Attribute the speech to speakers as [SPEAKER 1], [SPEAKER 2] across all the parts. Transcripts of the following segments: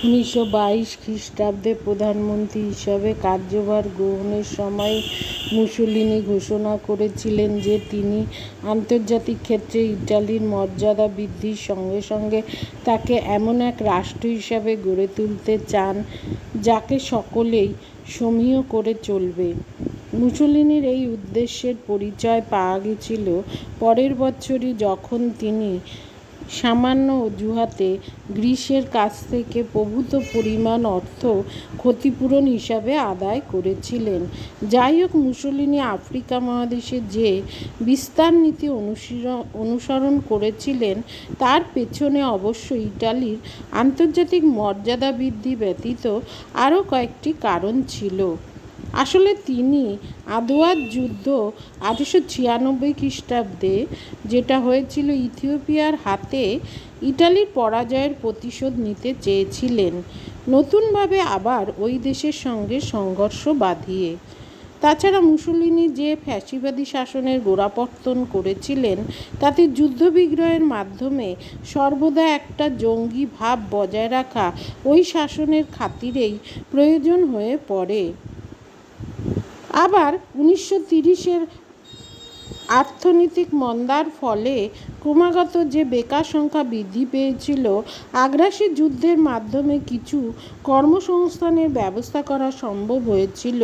[SPEAKER 1] 1922 খ্রিস্টাব্দে প্রধানমন্ত্রী হিসাবে কার্যভার গ্রহণের সময় মুসোলিনি ঘোষণা করেছিলেন যে তিনি আন্তর্জাতিক ক্ষেত্রে ইটালির মর্যাদা বৃদ্ধির সঙ্গে সঙ্গে তাকে এমন এক রাষ্ট্র হিসাবে গড়ে তুলতে চান যাকে সকলেই সমীহ করে চলবে। মুসোলিনির এই উদ্দেশ্যের পরিচয় পাওয়া গেছিল পরের বছরই, যখন তিনি সামান্য অজুহাতে গ্রিসের কাছ থেকে প্রভূত পরিমাণ অর্থ ক্ষতিপূরণ হিসাবে আদায় করেছিলেন। যাই হোক, মুসোলিনি আফ্রিকা মহাদেশে যে বিস্তার নীতি অনুসরণ করেছিলেন তার পেছনে অবশ্য ইটালির আন্তর্জাতিক মর্যাদা বৃদ্ধি ব্যতীত আরও কয়েকটি কারণ ছিল। আসলে তিনি আদোয়ার যুদ্ধ 1896 খ্রিস্টাব্দে, যেটা হয়েছিল ইথিওপিয়ার হাতে, ইটালির পরাজয়ের প্রতিশোধ নিতে চেয়েছিলেন, নতুনভাবে আবার ওই দেশের সঙ্গে সংঘর্ষ বাঁধিয়ে। তাছাড়া মুসোলিনি যে ফ্যাসিবাদী শাসনের গোড়াপত্তন করেছিলেন তাতে যুদ্ধবিগ্রহের মাধ্যমে সর্বদা একটা জঙ্গি ভাব বজায় রাখা ওই শাসনের খাতিরেই প্রয়োজন হয়ে পড়ে। আবার 1930-এর অর্থনৈতিক মন্দার ফলে ক্রমাগত যে বেকার সংখ্যা বৃদ্ধি পেয়েছিল, আগ্রাসী যুদ্ধের মাধ্যমে কিছু কর্মসংস্থানের ব্যবস্থা করা সম্ভব হয়েছিল।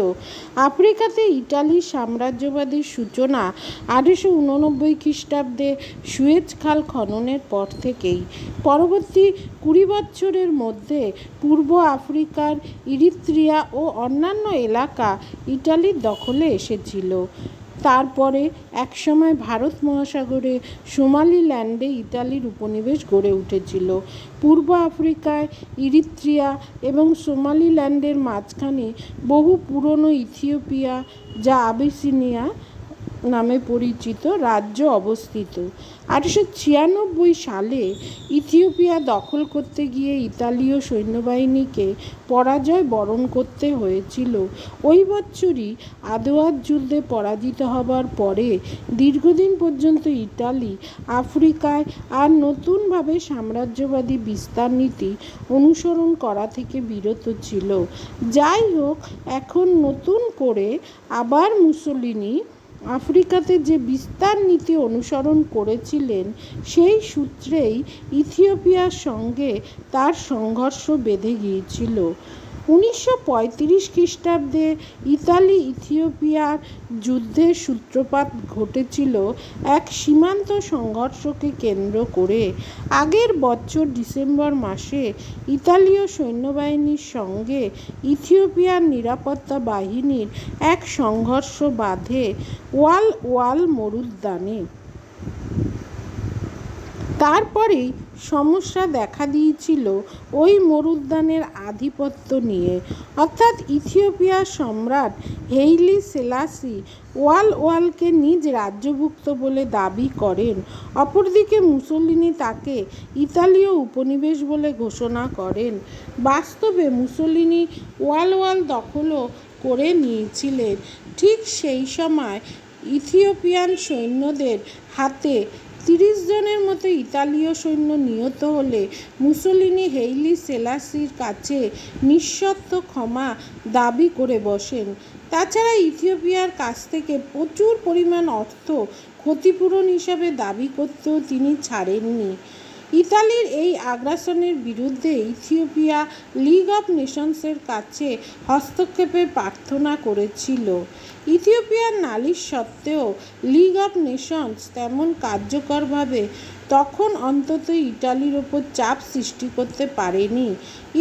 [SPEAKER 1] আফ্রিকাতে ইটালির সাম্রাজ্যবাদের সূচনা 1889 খ্রিস্টাব্দে সুয়েজ খাল খননের পর থেকেই। পরবর্তী 20 বছরের মধ্যে পূর্ব আফ্রিকার ইরিত্রিয়া ও অন্যান্য এলাকা ইটালির দখলে এসেছিল। তারপরে একসময় ভারত মহাসাগরে সোমালিল্যান্ডে ইটালির উপনিবেশ গড়ে উঠেছিল। পূর্ব আফ্রিকায় ইরিত্রিয়া এবং সোমালিল্যান্ডের মাঝখানে বহু পুরনো ইথিওপিয়া, যা আবিসিনিয়া নামে পরিচিত, রাজ্য অবস্থিত। 1896 সালে ইথিওপিয়া দখল করতে গিয়ে ইতালীয় সৈন্যবাহিনীকে পরাজয় বরণ করতে হয়েছিল। ওই বছরই আদোয়ার যুদ্ধে পরাজিত হবার পরে দীর্ঘদিন পর্যন্ত ইটালি আফ্রিকায় আর নতুনভাবে সাম্রাজ্যবাদী বিস্তার নীতি অনুসরণ করা থেকে বিরত ছিল। যাই হোক, এখন নতুন করে আবার মুসোলিনি আফ্রিকাতে যে বিস্তার নীতি অনুসরণ করেছিলেন সেই সূত্রেই ইথিওপিয়ার সঙ্গে তার সংঘর্ষ বেঁধে গিয়েছিল। 1935 খ্রিস্টাব্দে ইতালি ইথিওপিয়ার যুদ্ধের সূত্রপাত ঘটেছিল এক সীমান্ত সংঘর্ষকে কেন্দ্র করে। আগের বছর ডিসেম্বর মাসে ইতালীয় সৈন্যবাহিনীর সঙ্গে ইথিওপিয়ার নিরাপত্তা বাহিনীর এক সংঘর্ষ বাধে ওয়াল মরুদ্যানে। তারপরেই সমস্যা দেখা দিয়েছিল ওই মরুদ্যানের আধিপত্য নিয়ে, অর্থাৎ ইথিওপিয়ার সম্রাট হেইলি সেলাসি ওয়ালকে নিজ রাজ্যভুক্ত বলে দাবি করেন। অপরদিকে মুসোলিনি তাকে ইতালীয় উপনিবেশ বলে ঘোষণা করেন। বাস্তবে মুসোলিনি ওয়াল দখলও করে নিয়েছিলেন। ঠিক সেই সময় ইথিওপিয়ান সৈন্যদের হাতে 30 জনের মতো ইতালীয় সৈন্য নিহত হলে মুসোলিনি হেইলি সেলাসির কাছে নিঃশর্ত ক্ষমা দাবি করে বসেন। তাছাড়া ইথিওপিয়ার কাছ থেকে প্রচুর পরিমাণ অর্থ ক্ষতিপূরণ হিসাবে দাবি করতেও তিনি ছাড়েননি। ইতালির এই আগ্রাসনের বিরুদ্ধে ইথিওপিয়া লিগ অফ নেশনসের কাছে হস্তক্ষেপের প্রার্থনা করেছিল। ইথিওপিয়ার নালিশ সত্ত্বেও লিগ অফ নেশনস তেমন কার্যকরভাবে তখন অন্তত ইটালির ওপর চাপ সৃষ্টি করতে পারেনি।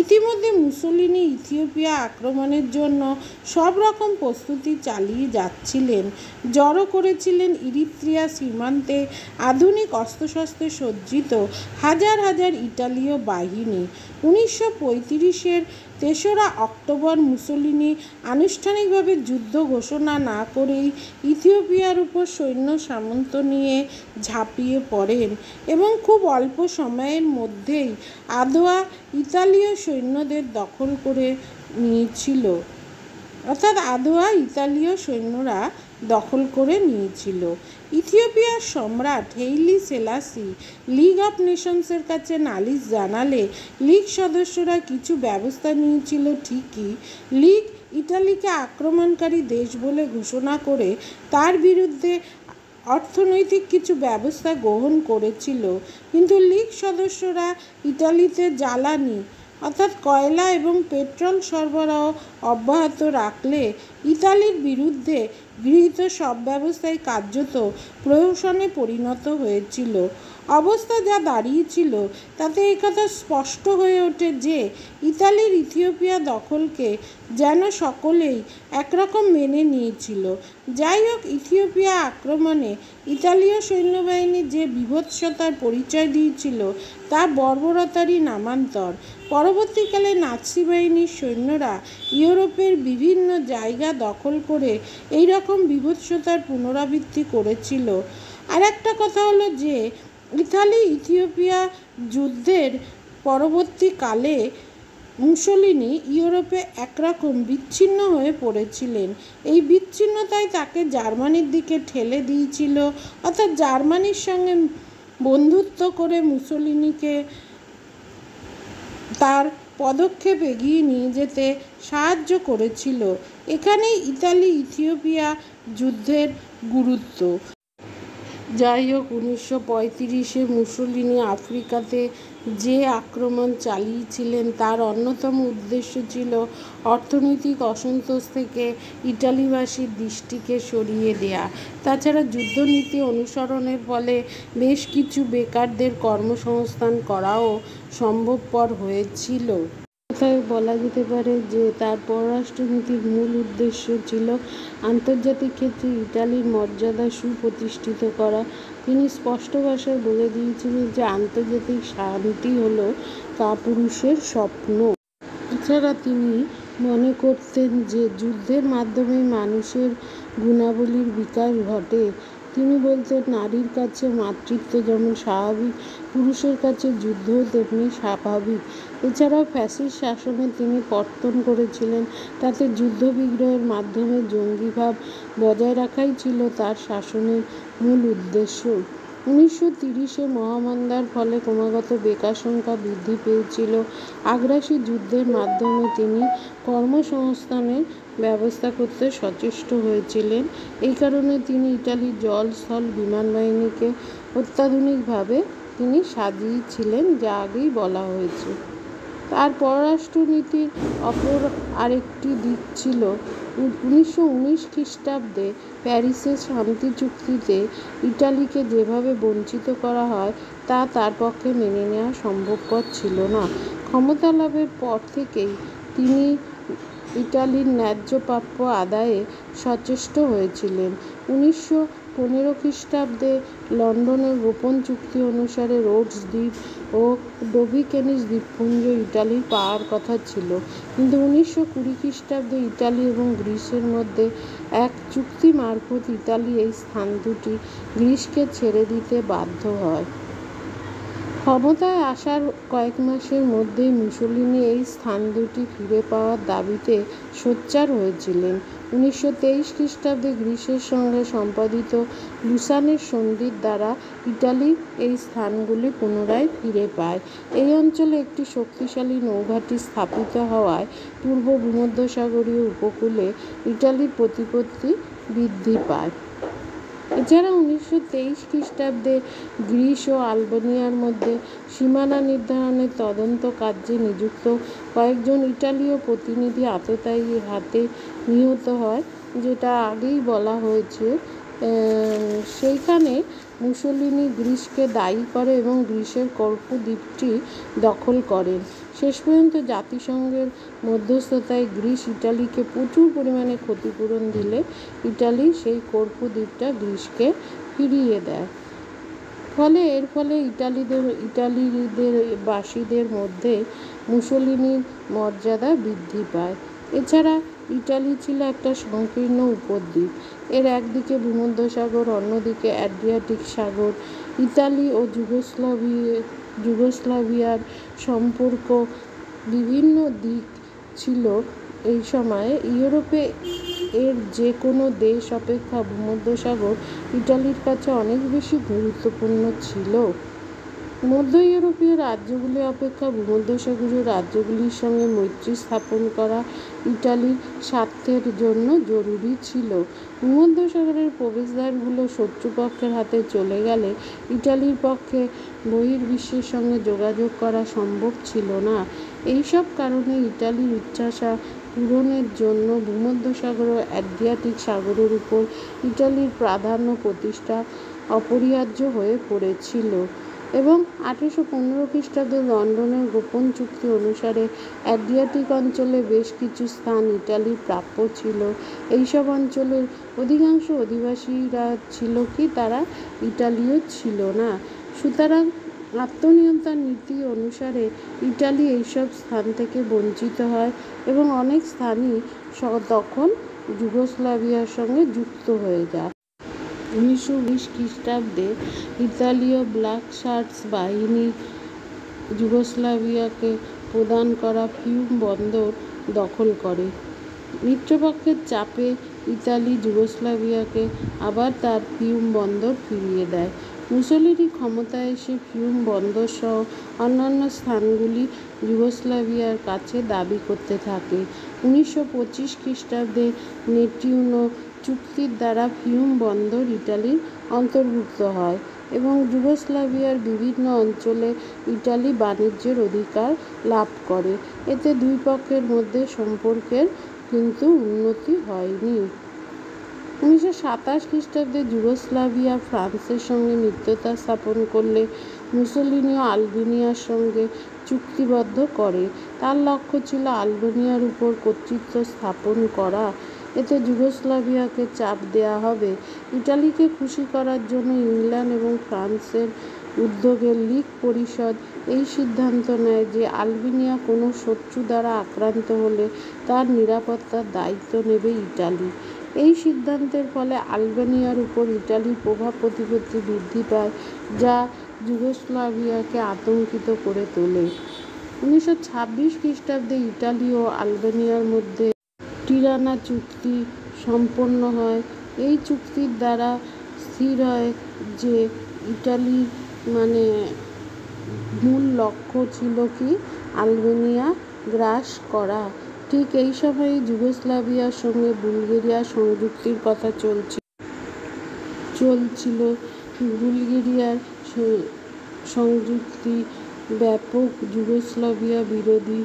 [SPEAKER 1] ইতিমধ্যে মুসোলিনি ইথিওপিয়া আক্রমণের জন্য সব রকম প্রস্তুতি চালিয়ে যাচ্ছিলেন। জড়ো করেছিলেন ইরিত্রিয়া সীমান্তে আধুনিক অস্ত্রশস্ত্রে সজ্জিত হাজার হাজার ইটালীয় বাহিনী। 1935-এর 3রা অক্টোবর মুসোলিনি আনুষ্ঠানিকভাবে যুদ্ধ ঘোষণা না করেই ইথিওপিয়ার উপর সৈন্য সামন্ত নিয়ে ঝাঁপিয়ে পড়েন এবং খুব অল্প সময়ের মধ্যেই আদোয়া ইতালীয় সৈন্যদের দখল করে নিয়েছিল। অর্থাৎ আদোয়া ইতালীয় সৈন্যরা দখল করে নিয়েছিল। ইথিওপিয়ার সম্রাট হেইলি সেলাসি লিগ অফ নেশনসের কাছে নালিশ জানালে লীগ সদস্যরা কিছু ব্যবস্থা নিয়েছিল ঠিকই। লীগ ইটালিকে আক্রমণকারী দেশ বলে ঘোষণা করে তার বিরুদ্ধে অর্থনৈতিক কিছু ব্যবস্থা গ্রহণ করেছিল, কিন্তু লীগ সদস্যরা ইটালিতে জ্বালানি অর্থাৎ কয়লা এবং পেট্রোল সরবরাহ অব্যাহত রাখলে ইতালির বিরুদ্ধে গৃহীত সব ব্যবস্থাই কার্যত প্রহসনে পরিণত হয়েছিল। অবস্থা যা দাঁড়িয়েছিল তাতে একথা স্পষ্ট হয়ে ওঠে যে ইতালির ইথিওপিয়া দখলকে যেন সকলেই একরকম মেনে নিয়েছিল। যাই হোক, ইথিওপিয়া আক্রমণে ইতালীয় সৈন্যবাহিনী যে বীভৎসতার পরিচয় দিয়েছিল তা বর্বরতারই নামান্তর। পরবর্তীকালে নাৎসি বাহিনীর সৈন্যরা ইউরোপের বিভিন্ন জায়গা দখল করে এই রকম বীভৎসতার পুনরাবৃত্তি করেছিল। আর একটা কথা হলো যে ইতালি ইথিওপিয়া যুদ্ধের পরবর্তীকালে মুসোলিনি ইউরোপে একরকম বিচ্ছিন্ন হয়ে পড়েছিলেন। এই বিচ্ছিন্নতাই তাকে জার্মানির দিকে ঠেলে দিয়েছিল, অর্থাৎ জার্মানির সঙ্গে বন্ধুত্ব করে মুসোলিনিকে তার পদক্ষেপ এগিয়ে নিয়ে যেতে সাহায্য করেছিল। এখানেই ইতালি ইথিওপিয়া যুদ্ধের গুরুত্ব। যাই হোক, 1935-এ মুসোলিনি আফ্রিকাতে যে আক্রমণ চালিয়েছিলেন তার অন্যতম উদ্দেশ্য ছিল অর্থনৈতিক অসন্তোষ থেকে ইটালিবাসীর দৃষ্টিকে সরিয়ে দেয়া। তাছাড়া যুদ্ধনীতি অনুসরণের ফলে বেশ কিছু বেকারদের কর্মসংস্থান করাও সম্ভবপর হয়েছিল। কথায় বলা যেতে পারে যে তার পররাষ্ট্রনীতির মূল উদ্দেশ্য ছিল আন্তর্জাতিক ক্ষেত্রে ইটালির মর্যাদা সুপ্রতিষ্ঠিত করা। তিনি স্পষ্ট ভাষায় বলে দিয়েছিলেন যে আন্তর্জাতিক শান্তি হলো কাপুরুষের স্বপ্ন। এছাড়া তিনি মনে করতেন যে যুদ্ধের মাধ্যমে মানুষের গুণাবলীর বিকাশ ঘটে। তিনি বলতেন, নারীর কাছে মাতৃত্ব যেমন স্বাভাবিক, পুরুষের কাছে যুদ্ধও তেমনি স্বাভাবিক। এছাড়াও ফ্যাসিস্ট শাসনে তিনি পত্তন করেছিলেন, তাতে যুদ্ধবিগ্রহের মাধ্যমে জঙ্গিভাব বজায় রাখাই ছিল তার শাসনের মূল উদ্দেশ্য। 1930-এ মহামন্দার ফলে ক্রমাগত বেকার সংখ্যা বৃদ্ধি পেয়েছিল। আগ্রাসী যুদ্ধের মাধ্যমে তিনি কর্মসংস্থানের ব্যবস্থা করতে সচেষ্ট হয়েছিলেন। এই কারণে তিনি ইটালির জল, স্থল, বিমান বাহিনীকে অত্যাধুনিকভাবে তিনি সাজিয়েছিলেন, যা আগেই বলা হয়েছে। তার পররাষ্ট্রনীতির অপর আরেকটি দিক ছিল 1919 খ্রিস্টাব্দে প্যারিসের শান্তি চুক্তিতে ইটালিকে যেভাবে বঞ্চিত করা হয় তা তার পক্ষে মেনে নেওয়া সম্ভবপর ছিল না। ক্ষমতা লাভের পর থেকেই তিনি ইটালির ন্যায্য প্রাপ্য আদায়ে সচেষ্ট হয়েছিলেন। 1915 খ্রিস্টাব্দে লন্ডনের গোপন চুক্তি অনুসারে রোডস দ্বীপ ও ডোমিনিকান দ্বীপপুঞ্জ ইটালির পাওয়ার কথা ছিল, কিন্তু 1920 খ্রিস্টাব্দে ইটালি এবং গ্রিসের মধ্যে এক চুক্তি মারফত ইতালি এই স্থান দুটি গ্রিসকে ছেড়ে দিতে বাধ্য হয়। ক্ষমতায় আসার কয়েক মাসের মধ্যেই মুসোলিনি এই স্থান দুটি ফিরে পাওয়ার দাবিতে সোচ্চার হয়েছিলেন। 1923 খ্রিস্টাব্দে গ্রিসের সঙ্গে সম্পাদিত লুসানের সন্ধির দ্বারা ইটালি এই স্থানগুলি পুনরায় ফিরে পায়। এই অঞ্চলে একটি শক্তিশালী নৌঘাঁটি স্থাপিত হওয়ায় পূর্ব ভূমধ্যসাগরীয় উপকূলে ইটালির প্রতিপত্তি বৃদ্ধি পায়। এছাড়া 1923 খ্রিস্টাব্দে গ্রিস ও আলবেনিয়ার মধ্যে সীমানা নির্ধারণের তদন্ত কার্যে নিযুক্ত কয়েকজন ইটালীয় প্রতিনিধি আততায়ীর হাতে নিহত হয়, যেটা আগেই বলা হয়েছে। সেইখানে মুসোলিনি গ্রিসকে দায়ী করে এবং গ্রিসের করফু দ্বীপটি দখল করেন। শেষ পর্যন্ত জাতিসংঘের মধ্যস্থতায় গ্রিস ইটালিকে প্রচুর পরিমাণে ক্ষতিপূরণ দিলে ইটালি সেই করফু দ্বীপটা গ্রিসকে ফিরিয়ে দেয়। এর ফলে ইটালিদের বাসীদের মধ্যে মুসোলিনির মর্যাদা বৃদ্ধি পায়। এছাড়া ইটালি ছিল একটা সংকীর্ণ উপদ্বীপ। এর একদিকে ভূমধ্যসাগর, অন্যদিকে অ্যাড্রিয়াটিক সাগর। ইতালি ও যুগোস্লাভিয়ার সম্পর্ক বিভিন্ন দিক ছিল। এই সময়ে ইউরোপে এর যে কোনো দেশ অপেক্ষা ভূমধ্যসাগর ইটালির কাছে অনেক বেশি গুরুত্বপূর্ণ ছিল। মধ্য ইউরোপীয় রাজ্যগুলি অপেক্ষা ভূমধ্যসাগরীয় রাজ্যগুলির সঙ্গে মৈত্রী স্থাপন করা ইটালির স্বার্থের জন্য জরুরি ছিল। ভূমধ্যসাগরের প্রবেশদ্বারগুলো শত্রুপক্ষের হাতে চলে গেলে ইটালির পক্ষে বহির্বিশ্বের সঙ্গে যোগাযোগ করা সম্ভব ছিল না। এইসব কারণে ইটালির উচ্চাশা পূরণের জন্য ভূমধ্যসাগর ও অ্যাড্রিয়াটিক সাগরের উপর ইটালির প্রাধান্য প্রতিষ্ঠা অপরিহার্য হয়ে পড়েছিল এবং 1815 খ্রিস্টাব্দে লন্ডনের গোপন চুক্তি অনুসারে অ্যাড্রিয়াটিক অঞ্চলে বেশ কিছু স্থান ইটালির প্রাপ্য ছিল। এইসব অঞ্চলের অধিকাংশ অধিবাসীরা ছিল কি তারা ইটালীয় ছিল না। সুতরাং আত্মনিয়ন্ত্রণ নীতি অনুসারে ইটালি এইসব স্থান থেকে বঞ্চিত হয় এবং অনেক স্থানই তখন যুগোস্লাভিয়ার সঙ্গে যুক্ত হয়ে যায়। 1920 খ্রিস্টাব্দে ইতালীয় ব্ল্যাক শার্টস বাহিনী যুগোস্লাভিয়াকে প্রদান করা ফিউম বন্দর দখল করে। মিত্রপক্ষের চাপে ইতালি যুগোস্লাভিয়াকে আবার তার ফিউম বন্দর ফিরিয়ে দেয়। মুসোলিনি ক্ষমতায় এসে ফিউম বন্দর সহ অন্যান্য স্থানগুলি যুগোস্লাভিয়ার কাছে দাবি করতে থাকে। 1925 খ্রিস্টাব্দে নেটিউনো চুক্তির দ্বারা ফিউম বন্দর ইটালির অন্তর্ভুক্ত হয় এবং যুগোস্লাভিয়ার বিভিন্ন অঞ্চলে ইটালি বাণিজ্যের অধিকার লাভ করে। এতে দুই পক্ষের মধ্যে সম্পর্কের কিন্তু উন্নতি হয়নি। 1927 খ্রিস্টাব্দে যুগোস্লাভিয়া ফ্রান্সের সঙ্গে মিত্রতা স্থাপন করলে মুসোলিনি আলবেনিয়ার সঙ্গে চুক্তিবদ্ধ করে। তার লক্ষ্য ছিল আলবেনিয়ার উপর কর্তৃত্ব স্থাপন করা। এতে যুগোস্লাভিয়াকে চাপ দেয়া হবে। ইটালিকে খুশি করার জন্য ইংল্যান্ড এবং ফ্রান্সের উদ্যোগে লীগ পরিষদ এই সিদ্ধান্ত নেয় যে আলবেনিয়া কোনো শত্রু দ্বারা আক্রান্ত হলে তার নিরাপত্তার দায়িত্ব নেবে ইটালি। এই সিদ্ধান্তের ফলে আলবেনিয়ার উপর ইটালির প্রভাব প্রতিপত্তি বৃদ্ধি পায়, যা যুগোস্লাভিয়াকে আতঙ্কিত করে তোলে। 1926 খ্রিস্টাব্দে ইটালি ও আলবেনিয়ার মধ্যে টিরানা চুক্তি সম্পন্ন হয়। এই চুক্তির দ্বারা স্থির হয় যে ইটালির মূল লক্ষ্য ছিল কি আলবেনিয়া গ্রাস করা। ঠিক এই সময়ে যুগোস্লাভিয়ার সঙ্গে বুলগেরিয়ার সংযুক্তির কথা চলছিল। বুলগেরিয়ার সংযুক্তি ব্যাপক যুগোস্লাভিয়া বিরোধী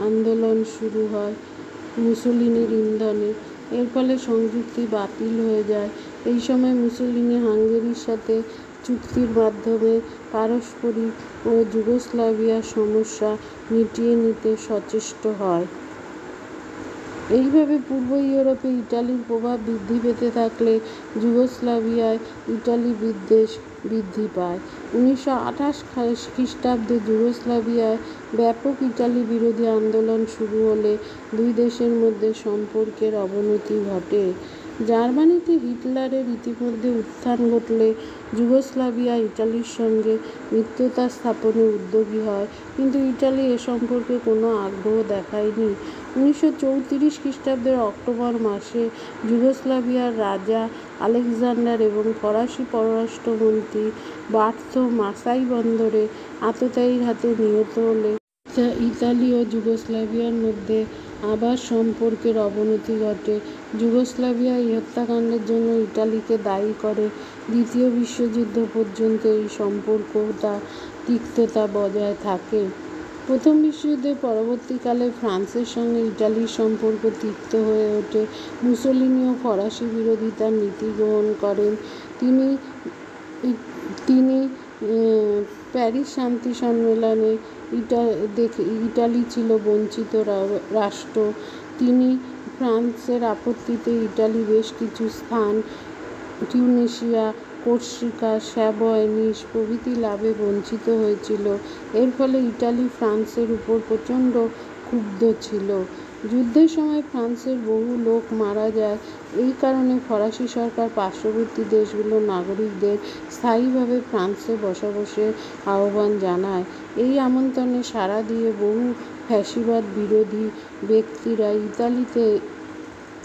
[SPEAKER 1] আন্দোলন শুরু হয় মুসোলিনির ইন্ধনে। এর ফলে সংযুক্তি বাতিল হয়ে যায়। এই সময় মুসোলিনি হাঙ্গেরির সাথে চুক্তির মাধ্যমে পারস্পরিক ও যুগোস্লাভিয়ার সমস্যা মিটিয়ে নিতে সচেষ্ট হয়। এইভাবে পূর্ব ইউরোপে ইটালির প্রভাব বৃদ্ধি পেতে থাকলে যুগোস্লাভিয়ায় ইটালি বিদ্বেষ বৃদ্ধি পায়। 1928 খ্রিস্টাব্দে যুগোস্লাভিয়ায় ব্যাপক ইটালি বিরোধী আন্দোলন শুরু হলে দুই দেশের মধ্যে সম্পর্কের অবনতি ঘটে। জার্মানিতে হিটলারের ইতিমধ্যে উত্থান ঘটলে যুগোস্লাভিয়া ইটালির সঙ্গে মিত্রতা স্থাপনে উদ্যোগী হয়, কিন্তু ইটালি এ সম্পর্কে কোনো আগ্রহ দেখায়নি। 1934 খ্রিস্টাব্দের অক্টোবর মাসে যুগোস্লাভিয়ার রাজা আলেকজান্ডার এবং ফরাসি পররাষ্ট্রমন্ত্রী বার্থো মাসাই বন্দরে আততায়ীর হাতে নিহত হলে ইতালি ও যুগোস্লাভিয়ার মধ্যে আবার সম্পর্কের অবনতি ঘটে। যুগোস্লাভিয়া এই হত্যাকাণ্ডের জন্য ইটালিকে দায়ী করে। দ্বিতীয় বিশ্বযুদ্ধ পর্যন্ত এই সম্পর্কটা তিক্ততা বজায় থাকে। প্রথম বিশ্বযুদ্ধের পরবর্তীকালে ফ্রান্সের সঙ্গে ইটালির সম্পর্ক তিক্ত হয়ে ওঠে। মুসোলিনি ও ফরাসি বিরোধিতার নীতি গ্রহণ করেন। তিনি প্যারিস শান্তি সম্মেলনে ইটালি ছিল বঞ্চিত রাষ্ট্র। তিনি ফ্রান্সের আপত্তিতে ইটালি বেশ কিছু স্থান টিউনিসিয়া, কোর্সিকা, স্যাভয়, নিস প্রভৃতি লাভে বঞ্চিত হয়েছিল। এর ফলে ইটালি ফ্রান্সের উপর প্রচণ্ড ক্ষুব্ধ ছিল। যুদ্ধের সময় ফ্রান্সের বহু লোক মারা যায়। এই কারণে ফরাসি সরকার পার্শ্ববর্তী দেশগুলোর নাগরিকদের স্থায়ীভাবে ফ্রান্সে বসবাসের আহ্বান জানায়। এই আমন্ত্রণে সাড়া দিয়ে বহু ফ্যাসিবাদ বিরোধী ব্যক্তিরা ইতালি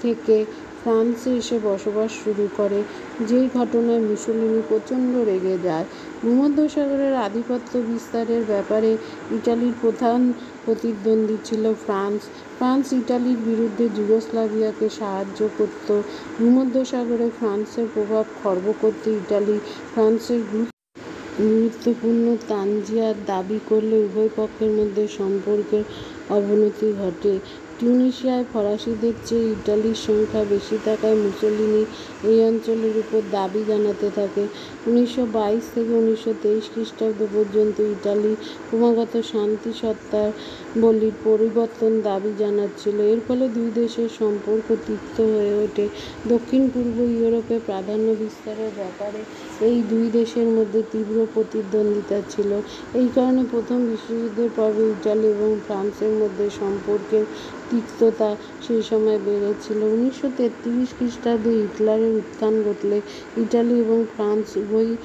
[SPEAKER 1] থেকে ফ্রান্সে এসে বসবাস শুরু করে, যেই ঘটনায় মুসোলিনি প্রচণ্ড রেগে যায়। ভূমধ্যসাগরের আধিপত্য বিস্তারের ব্যাপারে ইটালির প্রধান প্রতিদ্বন্দ্বী ছিল ফ্রান্স। ফ্রান্স ইটালির বিরুদ্ধে যুগোস্লাভিয়াকে সাহায্য করত। ভূমধ্যসাগরে ফ্রান্সের প্রভাব খর্ব করতে ইটালি ফ্রান্সের গুরুত্বপূর্ণ তানজিয়ার দাবি করলে উভয় পক্ষের মধ্যে সম্পর্কের অবনতি ঘটে। টিউনিশিয়ায় ফরাসিদের চেয়ে ইটালির সংখ্যা বেশি থাকায় মুসোলিনি এই অঞ্চলের উপর দাবি জানাতে থাকে। 1922 থেকে 1923 খ্রিস্টাব্দ পর্যন্ত ইটালি ক্রমাগত শান্তি শর্তাবলীর পরিবর্তন দাবি জানাচ্ছিল। এর ফলে দুই দেশের সম্পর্ক তিক্ত হয়ে ওঠে। দক্ষিণ পূর্ব ইউরোপে প্রাধান্য বিস্তারের ব্যাপারে এই দুই দেশের মধ্যে তীব্র প্রতিদ্বন্দ্বিতা ছিল। এই কারণে প্রথম বিশ্বযুদ্ধের পর্বে ইটালি এবং ফ্রান্সের মধ্যে সম্পর্কের তিক্ততা সেই সময় বেড়েছিল। 1933 খ্রিস্টাব্দে হিটলারের উত্থান ঘটলে ইটালি এবং ফ্রান্স উভয়ই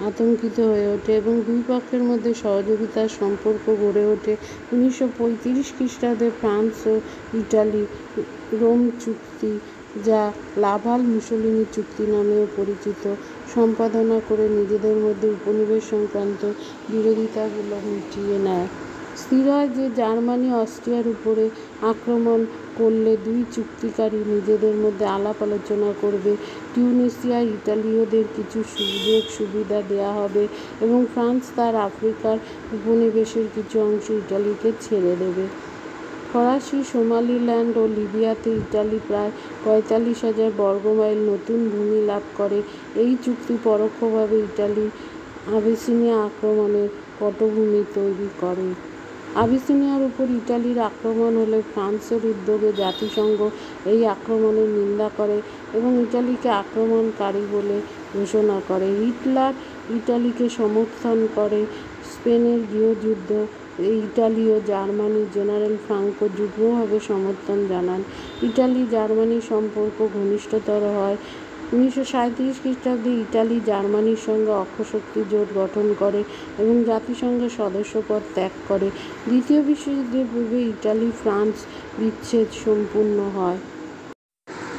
[SPEAKER 1] আতঙ্কিত হয়ে ওঠে এবং দুই পক্ষের মধ্যে সহযোগিতার সম্পর্ক গড়ে ওঠে। 1935 খ্রিস্টাব্দে ফ্রান্স ও ইটালি রোম চুক্তি, যা লাভাল-মুসোলিনি চুক্তি নামেও পরিচিত, সম্পাদনা করে নিজেদের মধ্যে উপনিবেশ সংক্রান্ত বিরোধিতাগুলো মিটিয়ে নেয়। স্থির হয় যে জার্মানি অস্ট্রিয়ার উপরে আক্রমণ করলে দুই চুক্তিকারী নিজেদের মধ্যে আলাপ আলোচনা করবে। টিউনিসিয়ায় ইতালীয়দের কিছু সুযোগ সুবিধা দেয়া হবে এবং ফ্রান্স তার আফ্রিকার উপনিবেশের কিছু অংশ ইটালিকে ছেড়ে দেবে। ফরাসি সোমালিল্যান্ড ও লিবিয়াতে ইটালি প্রায় 45,000 বর্গমাইল নতুন ভূমি লাভ করে। এই চুক্তি পরোক্ষভাবে ইটালি আবিসিনিয়া আক্রমণের পটভূমি তৈরি করে। আবিসিনিয়ার উপর ইটালির আক্রমণ হলে ফ্রান্সের উদ্যোগে জাতিসংঘ এই আক্রমণের নিন্দা করে এবং ইটালিকে আক্রমণকারী বলে ঘোষণা করে। হিটলার ইটালিকে সমর্থন করে। স্পেনের গৃহযুদ্ধ ইটালি ও জার্মানির জেনারেল ফ্রাঙ্কো যুগ্মভাবে সমর্থন জানান। ইটালি জার্মানি সম্পর্ক ঘনিষ্ঠতর হয়। 1937 খ্রিস্টাব্দে ইটালি জার্মানির সঙ্গে অক্ষশক্তি জোট গঠন করে এবং জাতিসংঘের সদস্যপদ ত্যাগ করে। দ্বিতীয় বিশ্বযুদ্ধের পূর্বে ইটালি ফ্রান্স বিচ্ছেদ সম্পূর্ণ হয়।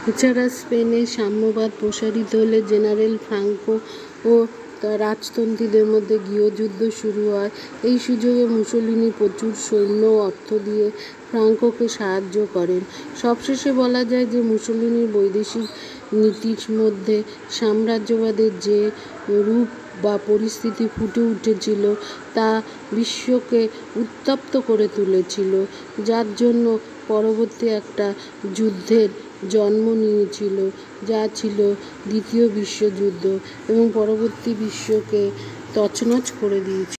[SPEAKER 1] এছাড়া স্পেনে সাম্যবাদ প্রসারিত হলে জেনারেল ফ্রাঙ্কো ও রাজতন্ত্রীদের মধ্যে গৃহযুদ্ধ শুরু হয়। এই সুযোগে মুসোলিনি প্রচুর সৈন্য ও অর্থ দিয়ে ফ্রাঙ্কোকে সাহায্য করেন। সবশেষে বলা যায় যে মুসোলিনির বৈদেশিক নীতির মধ্যে সাম্রাজ্যবাদের যে রূপ বা পরিস্থিতি ফুটে উঠেছিল তা বিশ্বকে উত্তপ্ত করে তুলেছিল, যার জন্য পরবর্তী একটা যুদ্ধের জন্ম নিয়েছিল, যা ছিল দ্বিতীয় বিশ্বযুদ্ধ, এবং পরবর্তী বিশ্বকে তছনছ করে দিয়েছিল।